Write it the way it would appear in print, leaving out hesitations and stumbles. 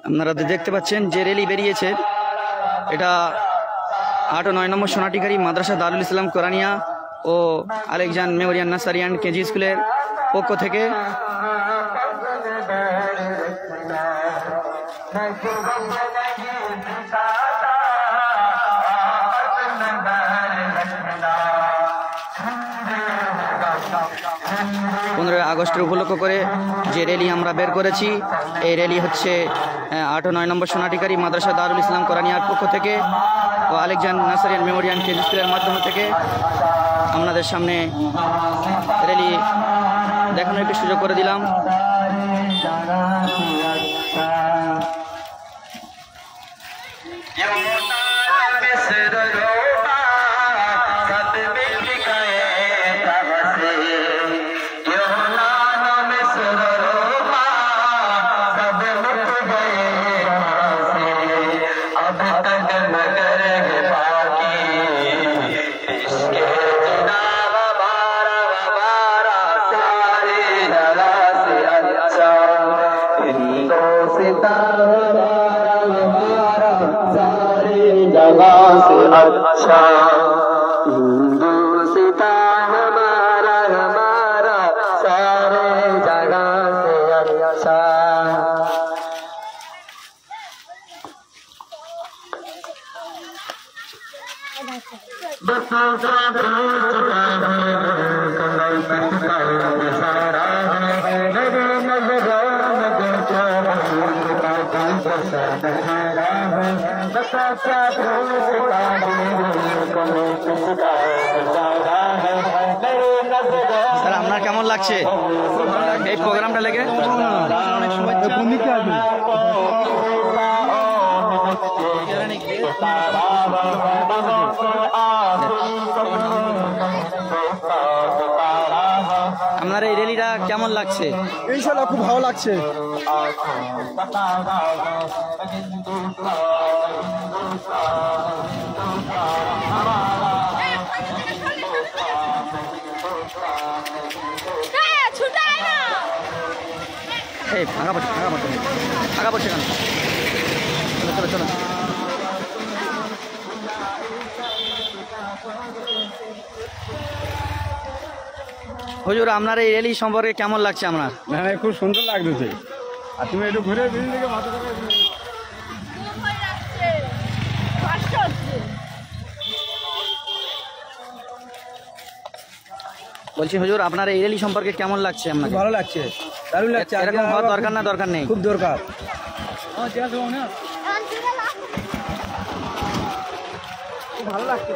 আপনারা দেখতে পাচ্ছেন যে র্যালি বেরিয়েছে, এটা 8 ও 9 নম্বর সোনাটিকারি মাদ্রাসা দারুল ইসলাম কোরআনিয়া ও Alexander memorial nursery and KG স্কুলের পক্ষ থেকে। আগস্টের উপলক্ষ করে যে র্যালি আমরা বের করেছি, এই র্যালি হচ্ছে 8 ও 9 নম্বর সোনাটিকারি মাদ্রাসা দারুল ইসলাম কোরআনিয়ার পক্ষ থেকে ও Alexander nursery and memorial KG স্কুলের মাধ্যম থেকে আপনাদের সামনে র্যালি দেখানোর একটি সুযোগ করে দিলাম। अच्छा हिंदुस्ता हमारा हमारा सारे जगह से अच्छा। স্যার আপনার কেমন লাগছে এই প্রোগ্রামটা লেগে? আপনার এই র্যালিটা কেমন লাগছে? ইনশাআল্লাহ খুব ভালো লাগছে। ফাঁকা পড়ছে কেন? চলো চলো। হুজুর আপনার এই র্যালি সম্পর্কে কেমন লাগছে? আপনার খুব সুন্দর লাগছে। আর তুমি একটু ঘুরে বলছি হুজুর আপনার এই র্যালি সম্পর্কে কেমন লাগছে? আপনার ভালো লাগছে, দারুণ লাগছে। এরকম হওয়ার দরকার না দরকার নেই? খুব দরকার। ভালো লাগছে।